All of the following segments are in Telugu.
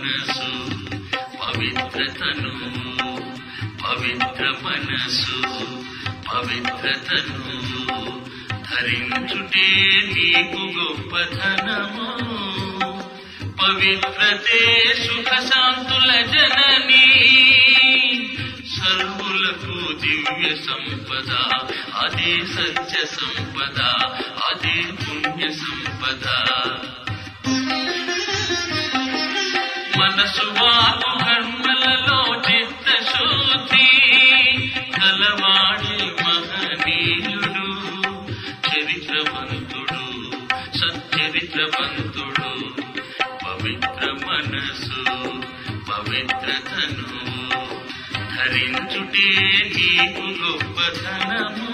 మనసు పవిత్రతను పవిత్ర మనసు పవిత్రతను ధరించుటే నీకు గొప్పతనము పవిత్రతే సుఖ శాంతుల జననీ సర్వులకు దివ్య సంపద అదే సత్య సంపద అదే పుణ్య సంపద మనసు వాకు కర్మలలో చిత్తశుద్ధి కలవాడి మహనీయుడు చరిత్రవంతుడు సచ్చరిత్రవంతుడు పవిత్ర మనసు పవిత్రతను ధరించుటే నీకు గొప్పతనము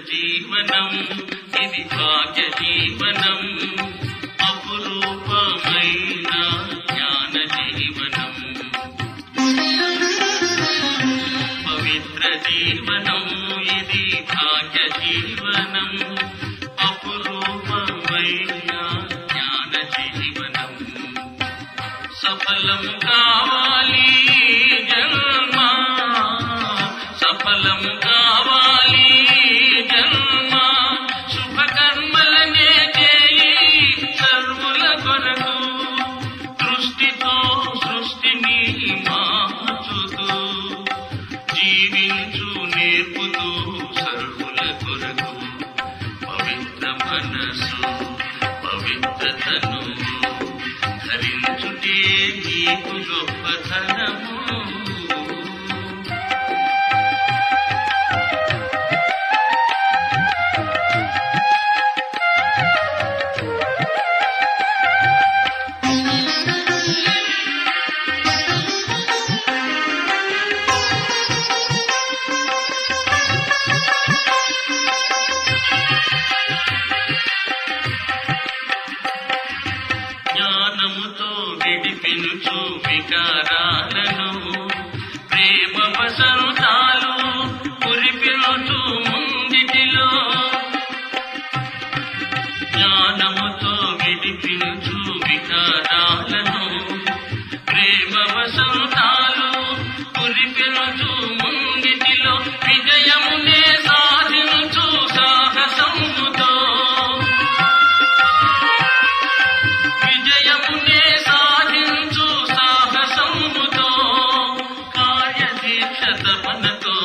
జీవనం ఇది భాగ్య జీవనం అపురూపమైన జ్ఞాన జీవనం పవిత్ర జీవనం ఇది భాగ్య జీవనం అపురూపమైన జ్ఞాన జీవనం సఫలం కావాలి జన్మ సఫలం కావాలి జన్మ శుభకర్మలనే చేయి సర్వుల కొరకు దృష్టితో సృష్టిని మార్చుతూ జీవించు నేర్పుతూ సర్వుల కొరకు పవిత్ర మనసు పవిత్రతను ధరించుటే నీకు గొప్పతనము జ్ఞానముతో విడిపించు వికారాలను ప్రేమ వసంతాలు కురిపించు ముందిటిలో జ్ఞానముతో విడిపించు వికారాలను ప్రేమ వసంతాలు కురిపించు ముందిటిలో విజయమునే సాధించు సాహసముతో విజయమునే సాధించు సాహసముతో కార్యదీక్ష తపనతో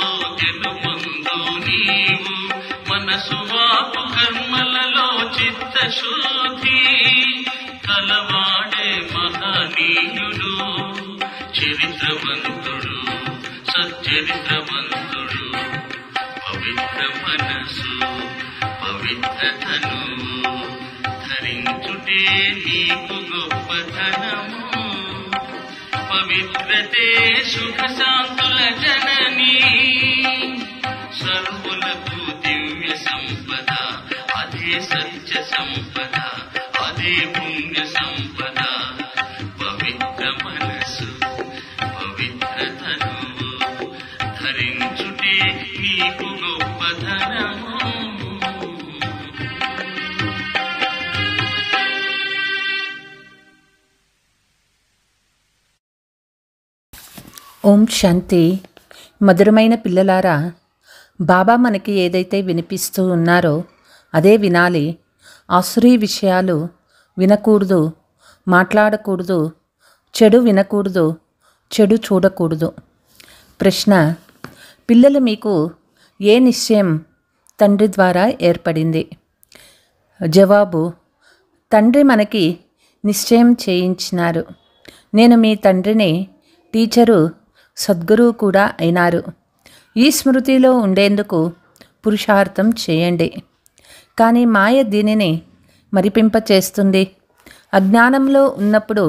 గెలుపొందు నీవు మనసు వాపు కర్మలలో చిత్తశుద్ధి కలవాడే మహనీయుడు చరిత్రవంతుడు సచ్చరిత్రవంతుడు పవిత్ర మనసు పవిత్రతను ధరించుటే నీకు గొప్పతనము పవిత్రతే సుఖ శాంతుల జననీ సర్వులకు దివ్య సంపద అదే సత్య సంపద అదే పుణ్య సంపద పవిత్ర మనసు పవిత్రతను ధరించుటే నీకు గొప్పతనము ఓం శాంతి. మధురమైన పిల్లలారా, బాబా మనకి ఏదైతే వినిపిస్తూ ఉన్నారో అదే వినాలి. ఆసురీ విషయాలు వినకూడదు, మాట్లాడకూడదు, చెడు వినకూడదు, చెడు చూడకూడదు. ప్రశ్న: పిల్లలు మీకు ఏ నిశ్చయం తండ్రి ద్వారా ఏర్పడింది? జవాబు: తండ్రి మనకి నిశ్చయం చేయించినారు. నేను మీ తండ్రిని, టీచరు, సద్గురువు కూడా అయినారు. ఈ స్మృతిలో ఉండేందుకు పురుషార్థం చేయండి. కానీ మాయ దీనిని మరిపింపచేస్తుంది. అజ్ఞానంలో ఉన్నప్పుడు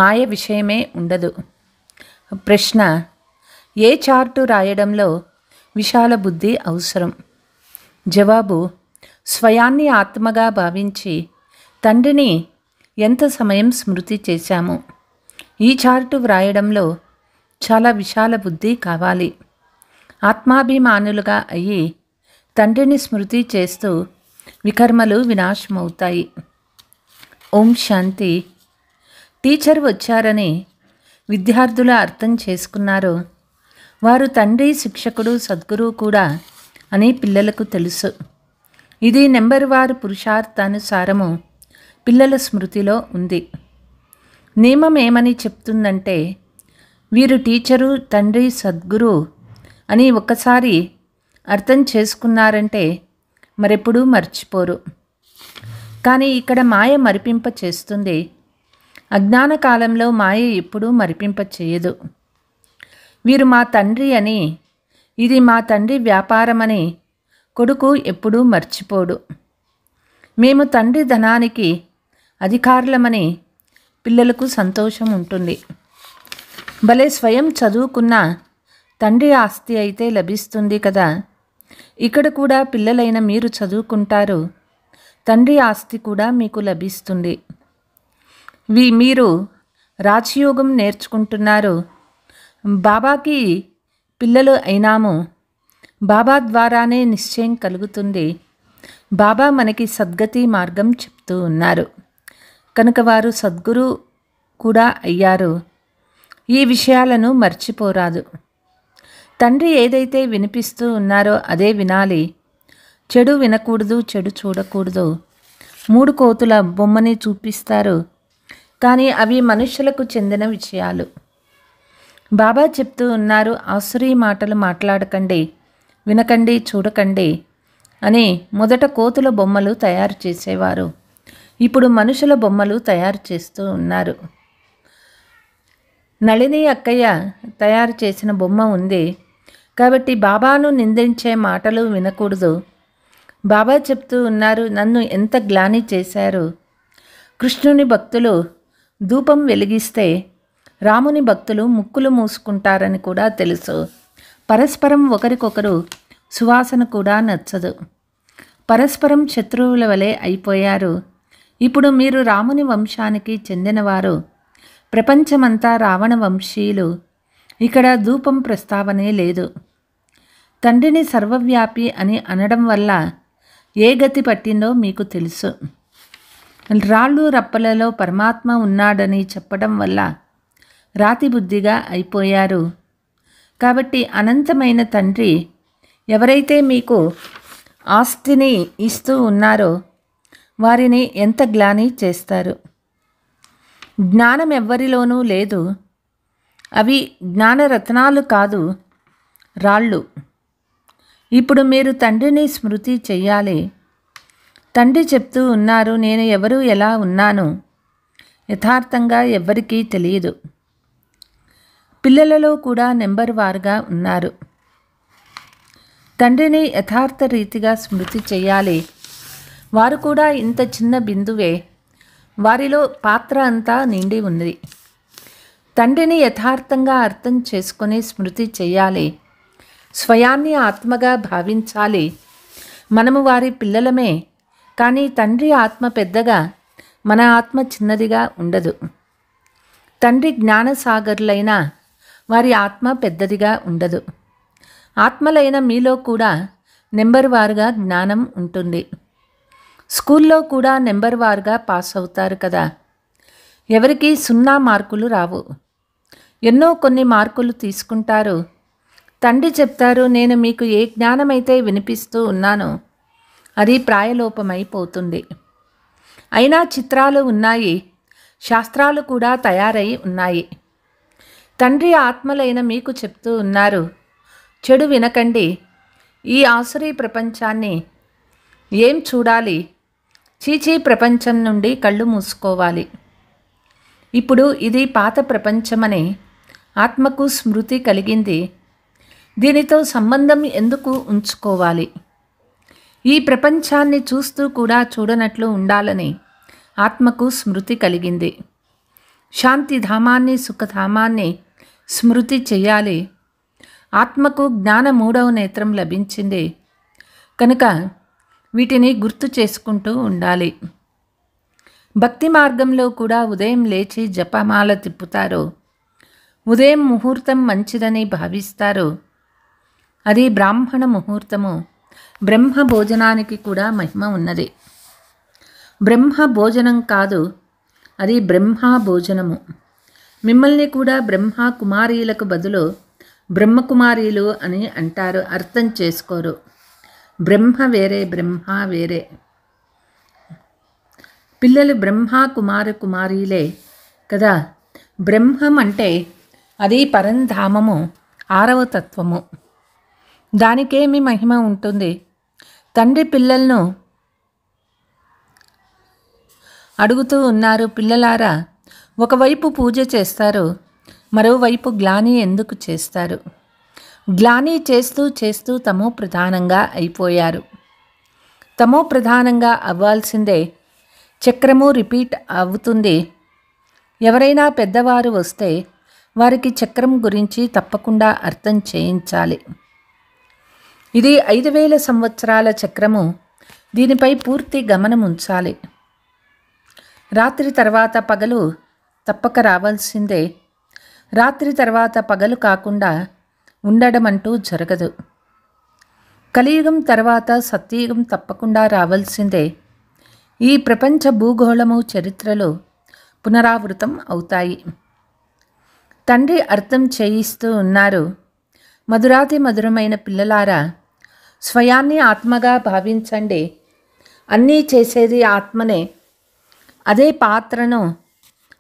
మాయ విషయమే ఉండదు. ప్రశ్న: ఏ చార్టు రాయడంలో విశాల బుద్ధి అవసరం? జవాబు: స్వయాన్ని ఆత్మగా భావించి తండ్రిని ఎంత సమయం స్మృతి చేశాము. ఈ చార్టు వ్రాయడంలో చాలా విశాల బుద్ధి కావాలి. ఆత్మాభిమానులుగా అయ్యి తండ్రిని స్మృతి చేస్తూ వికర్మలు వినాశమవుతాయి. ఓం శాంతి. టీచర్ వచ్చారని విద్యార్థులు అర్థం చేసుకున్నారు. వారు తండ్రి, శిక్షకుడు, సద్గురువు కూడా అని పిల్లలకు తెలుసు. ఇది నెంబర్ వారు పురుషార్థానుసారము పిల్లల స్మృతిలో ఉంది. నియమం ఏమని చెప్తుందంటే, వీరు టీచరు, తండ్రి, సద్గురు అని ఒక్కసారి అర్థం చేసుకున్నారంటే మరెప్పుడూ మర్చిపోరు. కానీ ఇక్కడ మాయ మరిపింప చేస్తుంది. అజ్ఞాన కాలంలో మాయ ఎప్పుడూ మరిపింప చేయదు. వీరు మా తండ్రి అని, ఇది మా తండ్రి వ్యాపారమని కొడుకు ఎప్పుడూ మర్చిపోడు. మేము తండ్రి ధనానికి అధికారులమని పిల్లలకు సంతోషం ఉంటుంది. భలే స్వయం చదువుకున్న తండ్రి ఆస్తి అయితే లభిస్తుంది కదా. ఇక్కడ కూడా పిల్లలైన మీరు చదువుకుంటారు, తండ్రి ఆస్తి కూడా మీకు లభిస్తుంది. మీరు రాజయోగం నేర్చుకుంటున్నారు. బాబాకి పిల్లలు అయినాము. బాబా ద్వారానే నిశ్చయం కలుగుతుంది. బాబా మనకి సద్గతి మార్గం చెప్తూ ఉన్నారు కనుక వారు సద్గురు కూడా అయ్యారు. ఈ విషయాలను మర్చిపోరాదు. తండ్రి ఏదైతే వినిపిస్తూ ఉన్నారో అదే వినాలి. చెడు వినకూడదు, చెడు చూడకూడదు. 3 కోతుల బొమ్మని చూపిస్తారు, కానీ అవి మనుషులకు చెందిన విషయాలు. బాబా చెప్తూ ఉన్నారు, ఆసురీ మాటలు మాట్లాడకండి, వినకండి, చూడకండి అని. మొదట కోతుల బొమ్మలు తయారు చేసేవారు, ఇప్పుడు మనుషుల బొమ్మలు తయారు చేస్తూ ఉన్నారు. నళిని అక్కయ్య తయారు చేసిన బొమ్మ ఉంది కాబట్టి బాబాను నిందించే మాటలు వినకూడదు. బాబా చెప్తూ ఉన్నారు, నన్ను ఎంత గ్లాని చేశారు. కృష్ణుని భక్తులు ధూపం వెలిగిస్తే రాముని భక్తులు ముక్కులు మూసుకుంటారని కూడా తెలుసు. పరస్పరం ఒకరికొకరు సువాసన కూడా నచ్చదు. పరస్పరం శత్రువుల వలె అయిపోయారు. ఇప్పుడు మీరు రాముని వంశానికి చెందినవారు. ప్రపంచమంతా రావణ వంశీయులు. ఇక్కడ ధూపం ప్రస్తావనే లేదు. తండ్రిని సర్వవ్యాపి అని అనడం వల్ల ఏ గతి పట్టిందో మీకు తెలుసు. రాళ్ళు రప్పలలో పరమాత్మ ఉన్నాడని చెప్పడం వల్ల రాతి బుద్ధిగా అయిపోయారు. కాబట్టి అనంతమైన తండ్రి ఎవరైతే మీకు ఆస్తిని ఇస్తూ ఉన్నారో వారిని ఎంత గ్లాని చేస్తారు. జ్ఞానం ఎవ్వరిలోనూ లేదు. అవి జ్ఞానరత్నాలు కాదు, రాళ్ళు. ఇప్పుడు మీరు తండ్రిని స్మృతి చెయ్యాలి. తండ్రి చెప్తూ ఉన్నారు, నేను ఎవరు ఎలా ఉన్నాను యథార్థంగా ఎవ్వరికీ తెలియదు. పిల్లలలో కూడా నెంబర్ వారుగా ఉన్నారు. తండ్రిని యథార్థ రీతిగా స్మృతి చెయ్యాలి. వారు కూడా ఇంత చిన్న బిందువే, వారిలో పాత్ర అంతా నిండి ఉంది. తండ్రిని యథార్థంగా అర్థం చేసుకొని స్మృతి చెయ్యాలి. స్వయాన్ని ఆత్మగా భావించాలి. మనము వారి పిల్లలమే, కానీ తండ్రి ఆత్మ పెద్దగా, మన ఆత్మ చిన్నదిగా ఉండదు. తండ్రి జ్ఞానసాగరులైన వారి ఆత్మ పెద్దదిగా ఉండదు. ఆత్మలైన మీలో కూడా నెంబర్ వారుగా జ్ఞానం ఉంటుంది. స్కూల్లో కూడా నెంబర్ వారుగా పాస్ అవుతారు కదా. ఎవరికి 0 మార్కులు రావు, ఎన్నో కొన్ని మార్కులు తీసుకుంటారు. తండ్రి చెప్తారు, నేను మీకు ఏ జ్ఞానమైతే వినిపిస్తూ ఉన్నానో అది ప్రాయలోపమైపోతుంది. అయినా చిత్రాలు ఉన్నాయి, శాస్త్రాలు కూడా తయారై ఉన్నాయి. తండ్రి ఆత్మలైన మీకు చెప్తూ ఉన్నారు, చెడు వినకండి. ఈ ఆసురీ ప్రపంచాన్ని ఏం చూడాలి? చీచీ ప్రపంచం నుండి కళ్ళు మూసుకోవాలి. ఇప్పుడు ఇది పాత ప్రపంచమని ఆత్మకు స్మృతి కలిగింది. దీనితో సంబంధం ఎందుకు ఉంచుకోవాలి? ఈ ప్రపంచాన్ని చూస్తూ కూడా చూడనట్లు ఉండాలని ఆత్మకు స్మృతి కలిగింది. శాంతిధామాన్ని, సుఖధామాన్ని స్మృతి చెయ్యాలి. ఆత్మకు జ్ఞాన 3వ నేత్రం లభించింది కనుక వీటిని గుర్తు చేసుకుంటూ ఉండాలి. భక్తి మార్గంలో కూడా ఉదయం లేచి జపమాల తిప్పుతారు. ఉదయం ముహూర్తం మంచిదని భావిస్తారు. అది బ్రాహ్మణ ముహూర్తము. బ్రహ్మ భోజనానికి కూడా మహిమ ఉన్నది. బ్రహ్మ భోజనం కాదు, అది బ్రహ్మ భోజనము. మిమ్మల్ని కూడా బ్రహ్మ కుమారీలకు బదులు బ్రహ్మకుమారీలు అని అంటారు. అర్థం చేసుకోరు. బ్రహ్మ వేరే, బ్రహ్మ వేరే. పిల్లలు బ్రహ్మ కుమారీలే కదా. బ్రహ్మం అంటే అది పరంధామము, 6వ తత్వము. దానికేమి మహిమ ఉంటుంది? తండ్రి పిల్లలను అడుగుతూ ఉన్నారు, పిల్లలారా, ఒకవైపు పూజ చేస్తారు, మరోవైపు గ్లాని ఎందుకు చేస్తారు? గ్లాని చేస్తూ చేస్తూ తమో ప్రధానంగా అయిపోయారు. తమో ప్రధానంగా అవ్వాల్సిందే. చక్రము రిపీట్ అవుతుంది. ఎవరైనా పెద్దవారు వస్తే వారికి చక్రం గురించి తప్పకుండా అర్థం చేయించాలి. ఇది 5000 సంవత్సరాల చక్రము. దీనిపై పూర్తి గమనం ఉంచాలి. రాత్రి తర్వాత పగలు తప్పక రావాల్సిందే. రాత్రి తర్వాత పగలు కాకుండా ఉండడం అంటూ జరగదు. కలియుగం తర్వాత సత్యయుగం తప్పకుండా రావాల్సిందే. ఈ ప్రపంచ భూగోళము చరిత్రలో పునరావృతం అవుతాయి. తండ్రి అర్థం చేయిస్తూ ఉన్నారు, మధురాతి మధురమైన పిల్లలారా, స్వయాన్ని ఆత్మగా భావించండి. అన్నీ చేసేది ఆత్మనే. అదే పాత్రను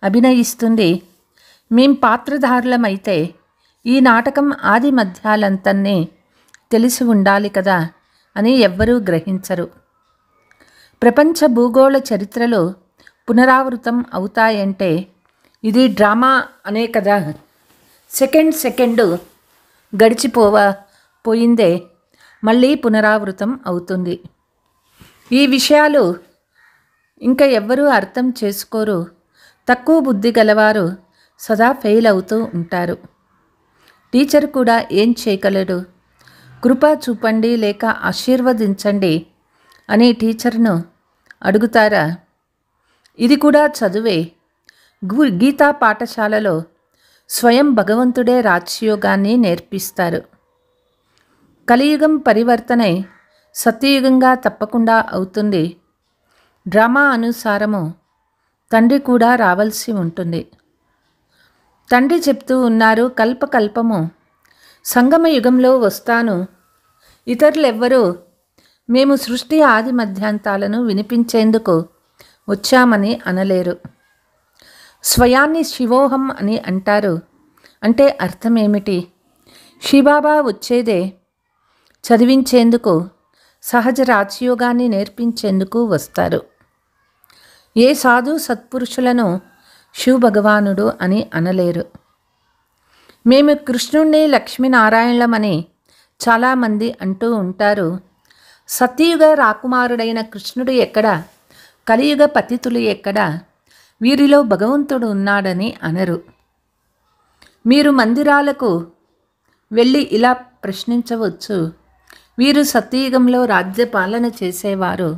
అభినయిస్తుంది. మేం పాత్రధారులమైతే ఈ నాటకం ఆది మధ్యాలంతన్నీ తెలిసి ఉండాలి కదా అని ఎవ్వరూ గ్రహించరు. ప్రపంచ భూగోళ చరిత్రలో పునరావృతం అవుతాయంటే ఇది డ్రామా అనే కదా. సెకండ్ పోయిందే మళ్ళీ పునరావృతం అవుతుంది. ఈ విషయాలు ఇంకా ఎవ్వరూ అర్థం చేసుకోరు. తక్కువ బుద్ధి గలవారు సదా ఫెయిల్ అవుతూ ఉంటారు. టీచర్ కూడా ఏం చేయగలడు? కృప చూపండి లేక ఆశీర్వదించండి అని టీచర్ను అడుగుతారా? ఇది కూడా చదువే. గీతా పాఠశాలలో స్వయం భగవంతుడే రాజయోగాన్ని నేర్పిస్తారు. కలియుగం పరివర్తనై సత్యయుగంగా తప్పకుండా అవుతుంది. డ్రామా అనుసారము తండ్రి కూడా రావాల్సి ఉంటుంది. తండ్రి చెప్తూ ఉన్నారు, కల్పకల్పము సంగమ యుగంలో వస్తాను. ఇతరులెవ్వరూ మేము సృష్టి ఆది మధ్యాంతాలను వినిపించేందుకు వచ్చామని అనలేరు. స్వయాన్ని శివోహం అని అంటారు. అంటే అర్థమేమిటి? శివబాబా వచ్చేదే చదివించేందుకు, సహజ రాజయోగాన్ని నేర్పించేందుకు వస్తారు. ఏ సాధు సత్పురుషులను శివ భగవానుడు అని అనలేరు. మేము కృష్ణుణ్ణి లక్ష్మీనారాయణలమని చాలామంది అంటూ ఉంటారు. సత్యయుగ రాకుమారుడైన కృష్ణుడు ఎక్కడా? కలియుగ పతితులు ఎక్కడా? వీరిలో భగవంతుడు ఉన్నాడని అనరు. మీరు మందిరాలకు వెళ్ళి ఇలా ప్రశ్నించవచ్చు, వీరు సత్యయుగంలో రాజ్యపాలన చేసేవారు,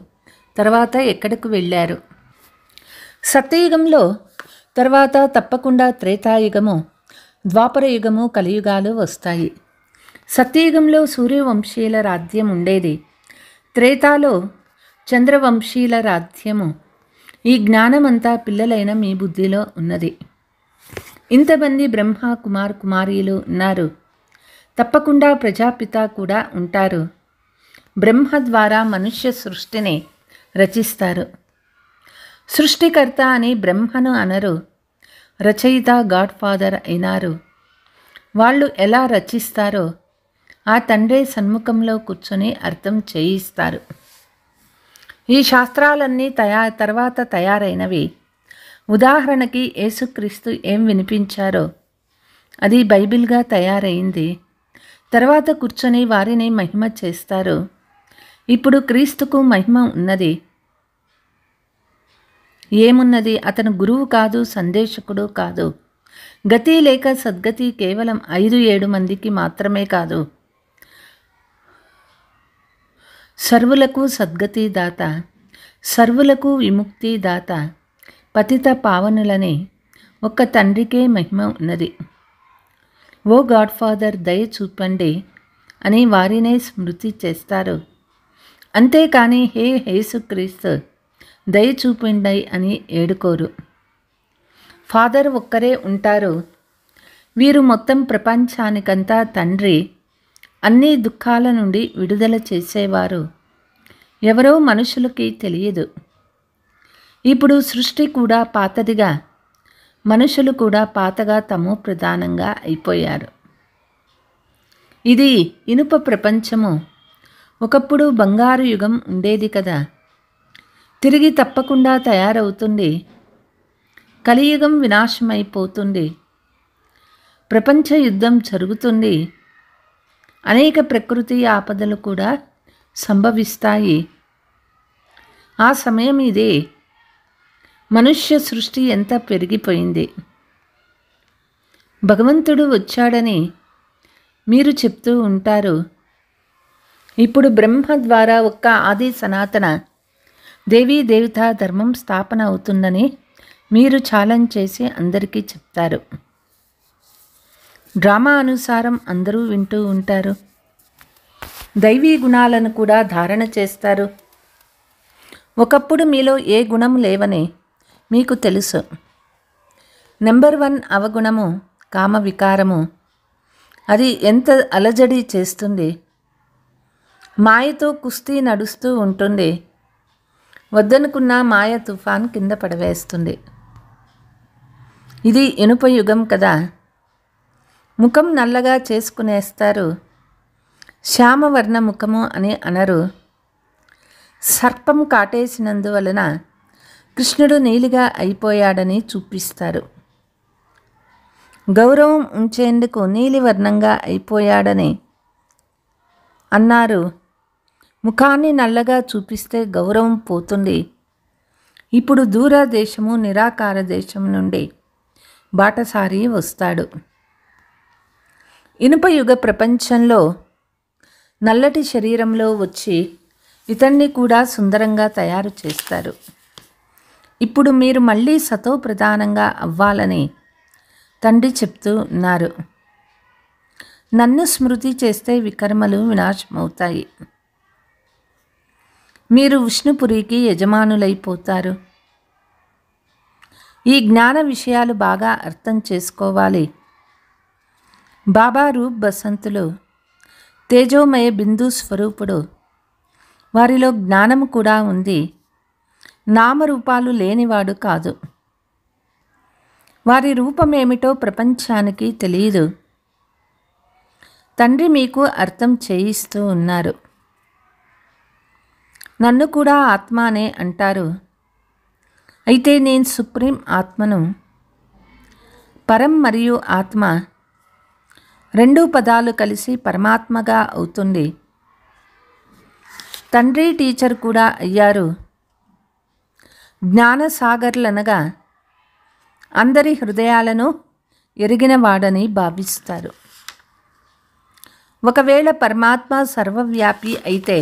తర్వాత ఎక్కడికి వెళ్ళారు? సత్యయుగంలో తర్వాత తప్పకుండా త్రేతాయుగము, ద్వాపర యుగము, కలియుగాలు వస్తాయి. సత్యయుగంలో సూర్యవంశీయుల రాజ్యం ఉండేది. త్రేతాలో చంద్రవంశీయుల రాజ్యము. ఈ జ్ఞానమంతా పిల్లలైన మీ బుద్ధిలో ఉన్నది. ఇంతమంది బ్రహ్మ కుమారీలు ఉన్నారు. తప్పకుండా ప్రజాపిత కూడా ఉంటారు. బ్రహ్మ ద్వారా మనుష్య సృష్టిని రచిస్తారు. సృష్టికర్త అని బ్రహ్మను అనరు. రచయిత గాడ్ ఫాదర్ అయినారు. వాళ్ళు ఎలా రచిస్తారో ఆ తండ్రే సన్ముఖంలో కూర్చొని అర్థం చేయిస్తారు. ఈ శాస్త్రాలన్నీ తర్వాత తయారైనవి. ఉదాహరణకి యేసుక్రీస్తు ఏం వినిపించారో అది బైబిల్గా తయారైంది. తర్వాత కూర్చొని వారిని మహిమ చేస్తారు. ఇప్పుడు క్రీస్తుకు మహిమ ఉన్నది. ఏమున్నది? అతను గురువు కాదు, సందేశకుడు కాదు. గతి లేక సద్గతి కేవలం 5-7 మందికి మాత్రమే కాదు, సర్వులకు సద్గతి దాత, సర్వులకు విముక్తి దాత, పతిత పావనులని ఒక్క తండ్రికే మహిమ ఉన్నది. ఓ గాడ్ ఫాదర్ దయ చూపండి అని వారినే స్మృతి చేస్తారు. అంతేకాని హే యేసుక్రీస్తు దయ చూపండి అని ఏడుకోరు. ఫాదర్ ఒక్కరే ఉంటారు. వీరు మొత్తం ప్రపంచానికంతా తండ్రి. అన్ని దుఃఖాల నుండి విడుదల చేసేవారు ఎవరో మనుషులకి తెలియదు. ఇప్పుడు సృష్టి కూడా పాతదిగా, మనుషులు కూడా పాతగా తమో ప్రధానంగా అయిపోయారు. ఇది ఇనుప ప్రపంచము. ఒకప్పుడు బంగారు యుగం ఉండేది కదా, తిరిగి తప్పకుండా తయారవుతుంది. కలియుగం వినాశమైపోతుంది. ప్రపంచ యుద్ధం జరుగుతుంది. అనేక ప్రకృతి ఆపదలు కూడా సంభవిస్తాయి. ఆ సమయం ఇదే. మనుష్య సృష్టి ఎంత పెరిగిపోయింది. భగవంతుడు వచ్చాడని మీరు చెప్తూ ఉంటారు. ఇప్పుడు బ్రహ్మ ద్వారా ఒక్క ఆది సనాతన దేవీ దేవతా ధర్మం స్థాపన అవుతుందని మీరు ఛాలెంజ్ చేసి అందరికీ చెప్తారు. డ్రామా అనుసారం అందరూ వింటూ ఉంటారు. దైవీ గుణాలను కూడా ధారణ చేస్తారు. ఒకప్పుడు మీలో ఏ గుణం లేవని మీకు తెలుసు. నెంబర్ 1 అవగుణము కామ వికారము. అది ఎంత అలజడి చేస్తుంది. మాయతో కుస్తీ నడుస్తూ ఉంటుంది. వద్దనుకున్న మాయ తుఫాన్ కింద పడవేస్తుంది. ఇది ఇనుప యుగం కదా. ముఖం నల్లగా చేసుకునేస్తారు. శ్యామవర్ణ ముఖము అని అనరు. సర్పం కాటేసినందువలన కృష్ణుడు నీలిగా అయిపోయాడని చూపిస్తారు. గౌరవం ఉంచేందుకు నీలివర్ణంగా అయిపోయాడని అన్నారు. ముఖాన్ని నల్లగా చూపిస్తే గౌరవం పోతుంది. ఇప్పుడు దూర దేశము నిరాకార దేశం నుండి బాటసారి వస్తాడు. ఇనుప యుగ ప్రపంచంలో నల్లటి శరీరంలో వచ్చి ఇతన్ని కూడా సుందరంగా తయారు చేస్తారు. ఇప్పుడు మీరు మళ్ళీ సతో ప్రధానంగా అవ్వాలని తండ్రి చెప్తూ ఉన్నారు. నన్ను స్మృతి చేస్తే వికర్మలు వినాశమవుతాయి. మీరు విష్ణుపురికి యజమానులైపోతారు. ఈ జ్ఞాన విషయాలు బాగా అర్థం చేసుకోవాలి. బాబా రూప్ బసంతులు తేజోమయ బిందు స్వరూపుడు. వారిలో జ్ఞానము కూడా ఉంది. నామరూపాలు లేనివాడు కాదు. వారి రూపమేమిటో ప్రపంచానికి తెలియదు. తండ్రి మీకు అర్థం చేయిస్తూ ఉన్నారు. నన్ను కూడా ఆత్మ అనే అంటారు. అయితే నేను సుప్రీం ఆత్మను. పరం మరియు ఆత్మ 2 పదాలు కలిసి పరమాత్మగా అవుతుంది. తండ్రి టీచర్ కూడా అయ్యారు. జ్ఞానసాగర్లనగా అందరి హృదయాలను ఎరిగినవాడని భావిస్తారు. ఒకవేళ పరమాత్మ సర్వవ్యాపి అయితే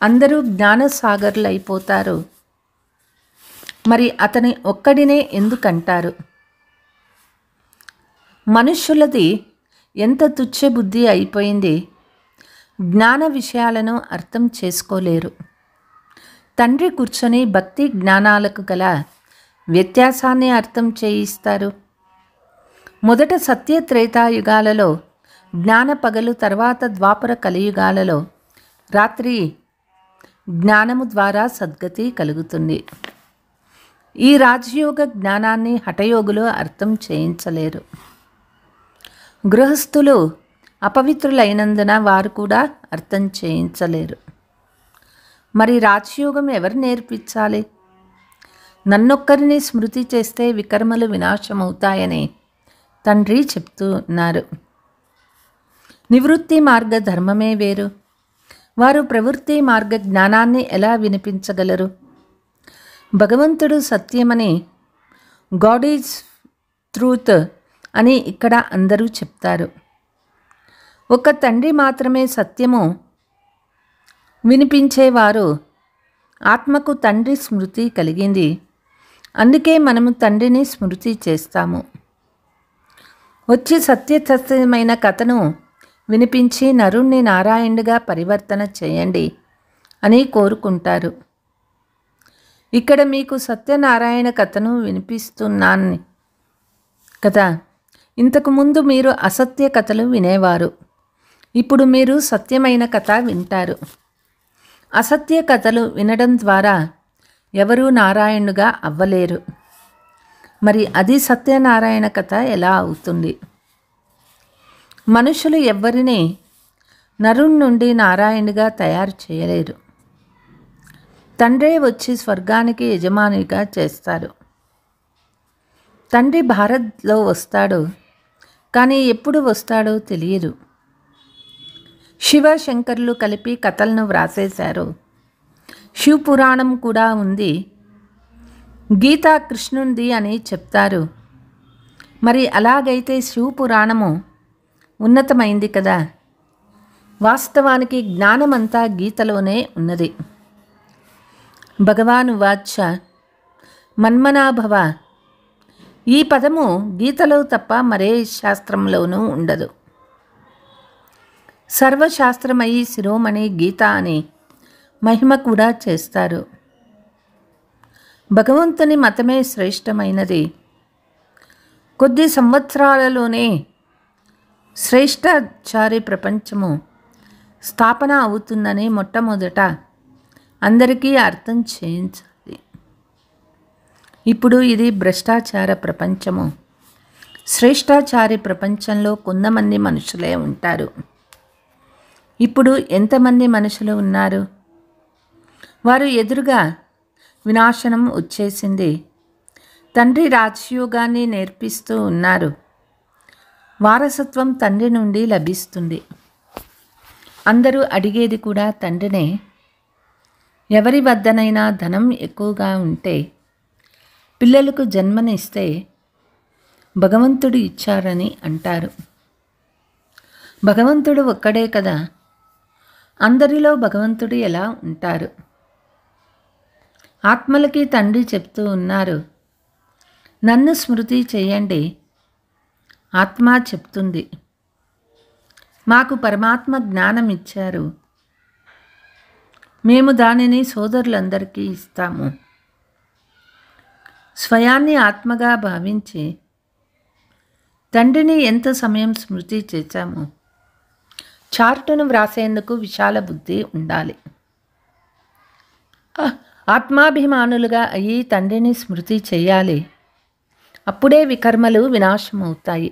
అందరూ జ్ఞానసాగర్లు అయిపోతారు. మరి అతని ఒక్కడినే ఎందుకంటారు? మనుష్యులది ఎంత తుచ్చబుద్ధి అయిపోయింది. జ్ఞాన విషయాలను అర్థం చేసుకోలేరు. తండ్రి కూర్చొని భక్తి జ్ఞానాలకు గల వ్యత్యాసాన్ని అర్థం చేయిస్తారు. మొదట సత్య త్రేతాయుగాలలో జ్ఞాన పగలు, తర్వాత ద్వాపర కలియుగాలలో రాత్రి జ్ఞానము ద్వారా సద్గతి కలుగుతుంది. ఈ రాజయోగ జ్ఞానాన్ని హఠయోగులు అర్థం చేయించలేరు. గృహస్థులు అపవిత్రులైనందున వారు కూడా అర్థం చేయించలేరు. మరి రాజయోగం ఎవరు నేర్పించాలి? నన్నొక్కరిని స్మృతి చేస్తే వికర్మలు వినాశమవుతాయని తండ్రి చెప్తూ ఉన్నారు. నివృత్తి మార్గ ధర్మమే వేరు. వారు ప్రవృత్తి మార్గ జ్ఞానాన్ని ఎలా వినిపించగలరు? భగవంతుడు సత్యమని, గాడ్ ఈజ్ ట్రూత్ అని ఇక్కడ అందరూ చెప్తారు. ఒక తండ్రి మాత్రమే సత్యము వినిపించేవారు. ఆత్మకు తండ్రి స్మృతి కలిగింది, అందుకే మనము తండ్రిని స్మృతి చేస్తాము. వచ్చి సత్యమైన కథను వినిపించి నరుణ్ణి నారాయణుడిగా పరివర్తన చేయండి అని కోరుకుంటారు. ఇక్కడ మీకు సత్యనారాయణ కథను వినిపిస్తున్నాను కదా. ఇంతకుముందు మీరు అసత్య కథలు వినేవారు, ఇప్పుడు మీరు సత్యమైన కథ వింటారు. అసత్య కథలు వినడం ద్వారా ఎవరూ నారాయణుగా అవ్వలేరు. మరి అది సత్యనారాయణ కథ ఎలా అవుతుంది? మనుషులు ఎవ్వరిని నరుణ్ నుండి నారాయణుగా తయారు చేయలేరు. తండ్రే వచ్చి స్వర్గానికి యజమానిగా చేస్తారు. తండ్రి భారత్లో వస్తాడు, కానీ ఎప్పుడు వస్తాడో తెలియదు. శివ శంకర్లు కలిపి కథలను వ్రాసేశారు. శివ పురాణం కూడా ఉంది. గీతా కృష్ణుంది అని చెప్తారు. మరి అలాగైతే శివ పురాణము ఉన్నతమైంది కదా. వాస్తవానికి జ్ఞానమంతా గీతలోనే ఉన్నది. భగవాను వాచ మన్మనాభవ, ఈ పదము గీతలో తప్ప మరే శాస్త్రంలోనూ ఉండదు. సర్వశాస్త్రమయి శిరోమణి గీత అని మహిమ కూడా చేస్తారు. భగవంతుని మతమే శ్రేష్టమైనది. కొద్ది సంవత్సరాలలోనే శ్రేష్టాచారి ప్రపంచము స్థాపన అవుతుందని మొట్టమొదట అందరికీ అర్థం చేయించాలి. ఇప్పుడు ఇది భ్రష్టాచార ప్రపంచము. శ్రేష్టాచారి ప్రపంచంలో కొంతమంది మనుషులే ఉంటారు. ఇప్పుడు ఎంతమంది మనుషులు ఉన్నారు? వారు ఎదురుగా వినాశనం వచ్చేసింది. తండ్రి రాజయోగాన్ని నేర్పిస్తూ ఉన్నారు. వారసత్వం తండ్రి నుండి లభిస్తుంది. అందరూ అడిగేది కూడా తండ్రినే. ఎవరి వద్దనైనా ధనం ఎక్కువగా ఉంటే పిల్లలకు జన్మనిస్తే భగవంతుడు ఇచ్చారని అంటారు. భగవంతుడు ఒక్కడే కదా. అందరిలో భగవంతుడు ఎలా ఉంటారు? ఆత్మలకి తండ్రి చెప్తూ ఉన్నారు, నన్ను స్మృతి చేయండి. ఆత్మ చెప్తుంది, మాకు పరమాత్మ జ్ఞానం ఇచ్చారు, మేము దానిని సోదరులందరికీ ఇస్తాము. స్వయాన్ని ఆత్మగా భావించి తండ్రిని ఎంత సమయం స్మృతి చేశాము. చార్టును వ్రాసేందుకు విశాల బుద్ధి ఉండాలి. ఆత్మాభిమానులుగా అయ్యి తండ్రిని స్మృతి చేయాలి. అప్పుడే వికర్మలు వినాశమవుతాయి.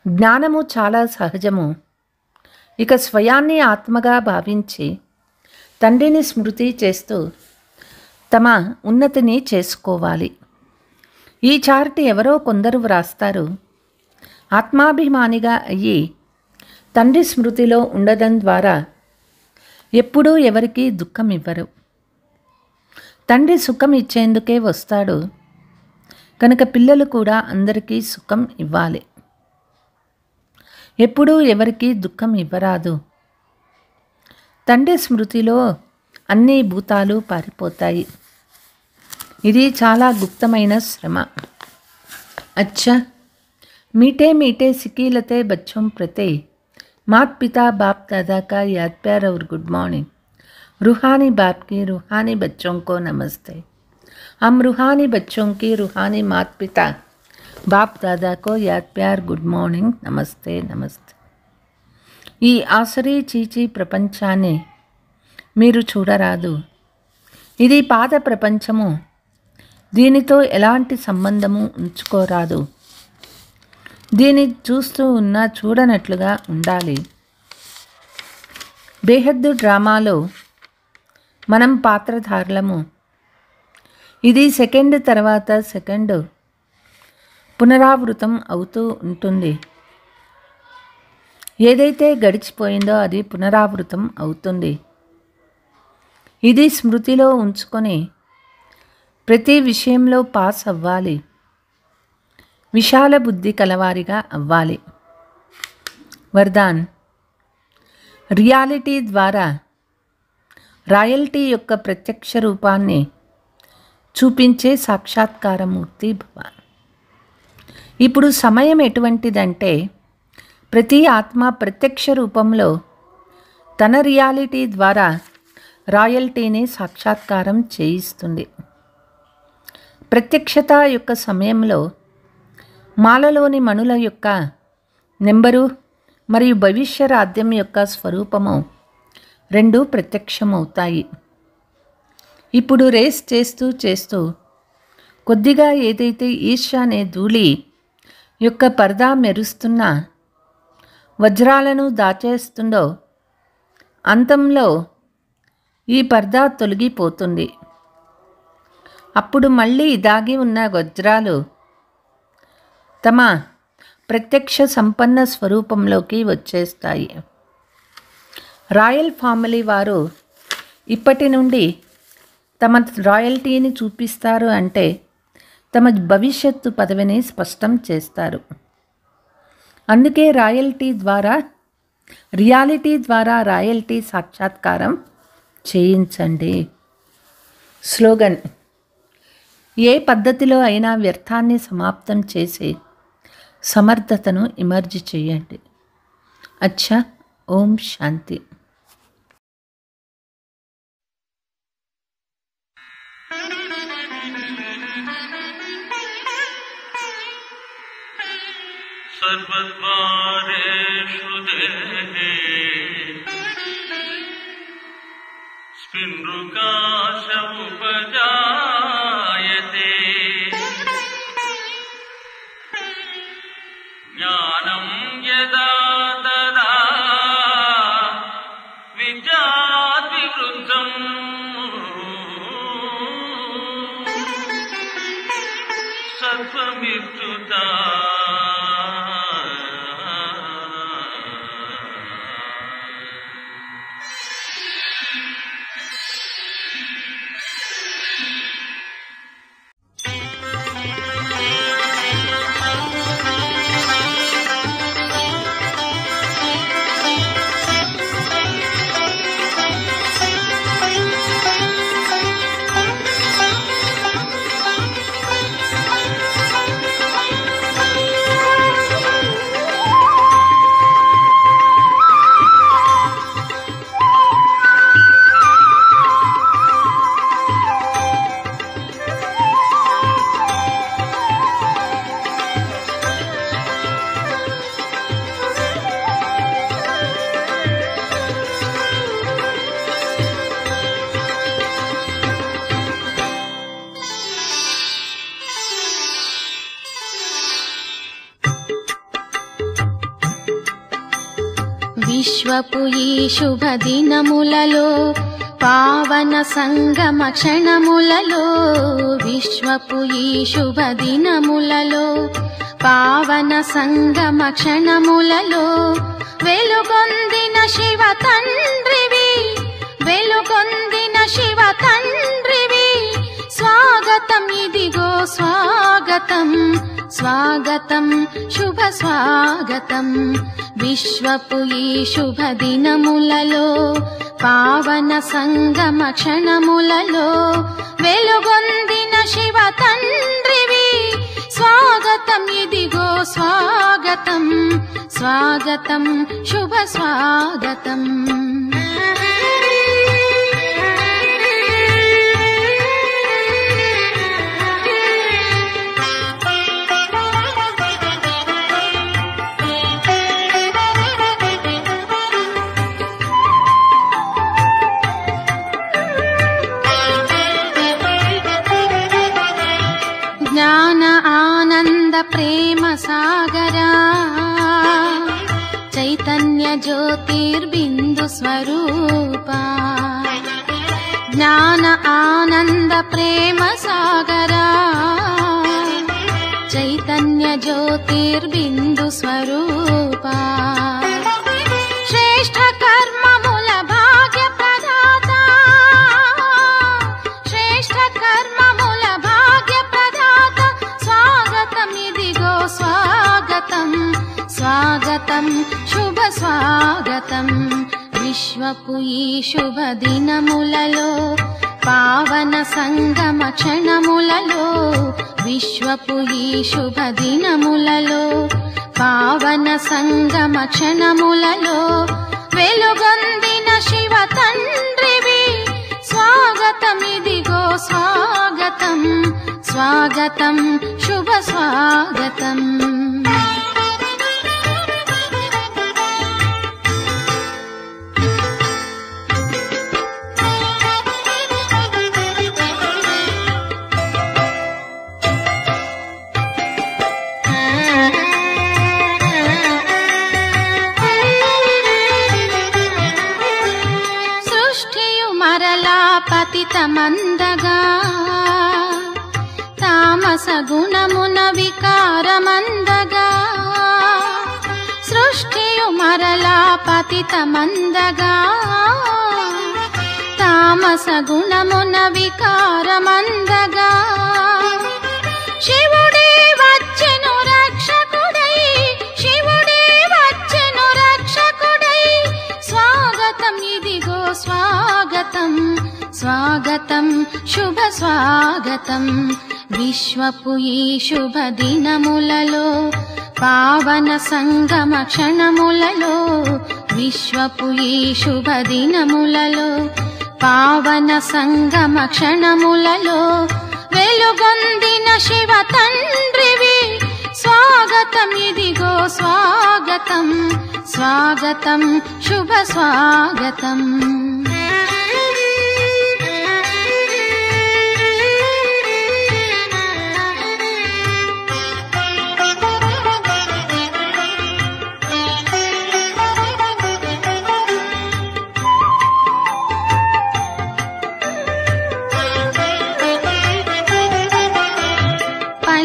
జ్ఞానము చాలా సహజము. ఇక స్వయాన్ని ఆత్మగా భావించి తండ్రిని స్మృతి చేస్తూ తమ ఉన్నతిని చేసుకోవాలి. ఈ చార్ట్ ఎవరో కొందరు వ్రాస్తారు. ఆత్మాభిమానిగా అయ్యి తండ్రి స్మృతిలో ఉండడం ద్వారా ఎప్పుడూ ఎవరికీ దుఃఖం ఇవ్వరు. తండ్రి సుఖం ఇచ్చేందుకే వస్తాడు కనుక పిల్లలు కూడా అందరికీ సుఖం ఇవ్వాలి. ఎప్పుడూ ఎవరికీ దుఃఖం ఇవ్వరాదు. తండ్రి స్మృతిలో అన్ని భూతాలు పారిపోతాయి. ఇది చాలా గుప్తమైన శ్రమ. అచ్చా, मीठे मीठे सिकीलते बच्चों प्रति मात पिता बाप दादा का याद प्यार और गुड मॉर्निंग. रूहानी बाप की रूहानी बच्चों को नमस्ते. हम रूहानी बच्चों की रूहानी मात पिता बाप दादा को याद प्यार गुड मॉर्निंग नमस्ते नमस्ते. ఈ ఆసరీ చీచీ ప్రపంచాన్ని మీరు చూడరాదు. ఇది పాత ప్రపంచము. దీనితో ఎలాంటి సంబంధము ఉంచుకోరాదు. దీన్ని చూస్తూ ఉన్నా చూడనట్లుగా ఉండాలి. బేహద్దు డ్రామాలో మనం పాత్రధారులము. ఇది సెకండ్ తర్వాత సెకండ్ పునరావృతం అవుతూ ఉంటుంది. ఏదైతే గడిచిపోయిందో అది పునరావృతం అవుతుంది. ఇది స్మృతిలో ఉంచుకొని ప్రతి విషయంలో పాస్ అవ్వాలి. విశాల బుద్ధి కలవారిగా అవ్వాలి. వరదాన్: రియాలిటీ ద్వారా రాయల్టీ యొక్క ప్రత్యక్ష రూపాన్ని చూపించే సాక్షాత్కారమూర్తి భవ. ఇప్పుడు సమయం ఎటువంటిదంటే ప్రతి ఆత్మ ప్రత్యక్ష రూపంలో తన రియాలిటీ ద్వారా రాయల్టీని సాక్షాత్కారం చేయిస్తుంది. ప్రత్యక్షత యొక్క సమయంలో మాలలోని మణుల యొక్క నెంబరు మరియు భవిష్య రాజ్యం యొక్క స్వరూపము రెండూ ప్రత్యక్షమవుతాయి. ఇప్పుడు రేస్ చేస్తూ చేస్తూ కొద్దిగా ఏదైతే ఈర్ష్య అనే ధూళి యొక్క పరదా మెరుస్తున్న వజ్రాలను దాచేస్తుందో అంతంలో ఈ పరదా తొలగిపోతుంది. అప్పుడు మళ్ళీ దాగి ఉన్న వజ్రాలు తమ ప్రత్యక్ష సంపన్న స్వరూపంలోకి వచ్చేస్తాయి. రాయల్ ఫ్యామిలీ వారు ఇప్పటి నుండి తమ రాయల్టీని చూపిస్తారు అంటే తమ భవిష్యత్తు పదవిని స్పష్టం చేస్తారు. అందుకే రియాలిటీ ద్వారా రాయల్టీ సాక్షాత్కారం చేయించండి. స్లోగన్: ఏ పద్ధతిలో అయినా వ్యర్థాన్ని సమాప్తం చేసి సమర్థతను ఇమర్జ్ చేయండి. అచ్చా. ఓం శాంతి. सर्वद्वारेषु देहे स्पिन्रुकाशमुपजायते ज्ञानं यदा तदा विद्याद्विवृद्धम् सत्त्वमित्युता విశ్వపు ఈ శుభ దినములలో పావన సంగమ క్షణములలో విశ్వపు ఈ శుభ దినములలో పావన సంగమ క్షణములలో వెలుగొందిన శివ తండ్రివి వెలుగొందిన శివ తండ్రివి స్వాగతం ఇదిగో స్వాగతం స్వాగతం శుభ స్వాగతం విశ్వపు ఈ శుభ దినములలో పావన సంగమ క్షణములలో వెలుగొందిన శివ తండ్రివి స్వాగతం ఇదిగో స్వాగతం స్వాగతం శుభ స్వాగతం జ్ఞాన ఆనంద ప్రేమ సాగరా చైతన్య జ్యోతిర్బిందు స్వరూపా జ్ఞాన ఆనంద ప్రేమ సాగరా చైతన్య జ్యోతిర్బిందు స్వరూపా శ్రేష్ఠ కర్మముల భాగ్య ప్రదాత శ్రేష్ఠ కర్మముల భాగ్య ప్రదాత స్వాగతం ఇదిగో స్వాగతం శుభ స్వాగతం విశ్వపు ఈ శుభ దినములలో పావన సంగమ క్షణములలో విశ్వపు ఈ శుభ దినములలో పావన సంగమ క్షణములలో వెలుగొందిన శివ తండ్రివి స్వాగతం ఇదిగో స్వాగతం స్వాగతం శుభ స్వాగతం పతితమందగా తామస గుణమున వికారమందగా సృష్టియు మరలా పతితమందగా తామస గుణమున వికారమందగా శివుడే వచ్చెను రక్షకుడై శివుడే వచ్చెను రక్షకుడై స్వాగతం ఇదిగో స్వాగతం స్వాగతం శుభ స్వాగతం విశ్వపు ఈ శుభ దినములలో పావన సంగమ క్షణములలో విశ్వపు ఈ శుభ దినములలో పావన సంగమ క్షణములలో వెలుగొందిన శివ తండ్రివి స్వాగతం ఇదిగో స్వాగతం స్వాగతం శుభ స్వాగతం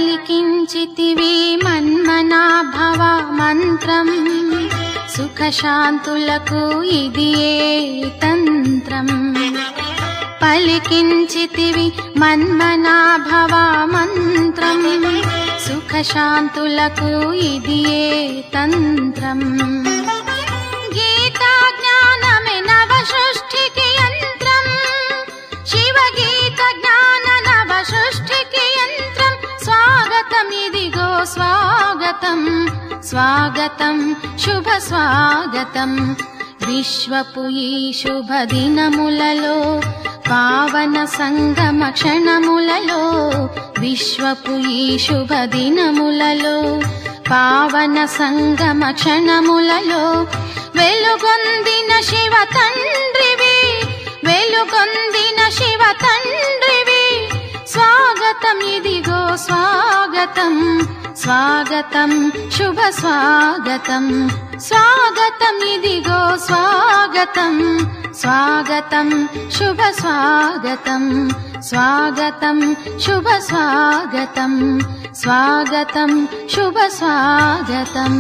పలికించితివి మన్మనాభవ మంత్రం సుఖశాంతులకు ఇది ఏ తంత్రం పలికించితివి మన్మనాభవ మంత్రం సుఖశాంతులకు ఇది ఏ తంత్రం గీతా జ్ఞానమే నవ సృష్టికి యంత్రం శివ గీత జ్ఞాన నవ సృష్టికి యంత్రం స్వాగతం ఇదిగో స్వాగతం స్వాగతం శుభ స్వాగతం విశ్వపు ఈ శుభ దినములలో పావన సంగమ క్షణములలో విశ్వపు ఈ శుభ దినములలో పావన సంగమ క్షణములలో వెలుగొందిన శివ తండ్రివి వెలుగొందిన శివ తండ్రివి స్వాగతం ఇదిగో స్వాగతం స్వాగతం శుభ స్వాగతం స్వాగతం ఇదిగో స్వాగతం స్వాగతం శుభ స్వాగతం స్వాగతం శుభ స్వాగతం స్వాగతం శుభ స్వాగతం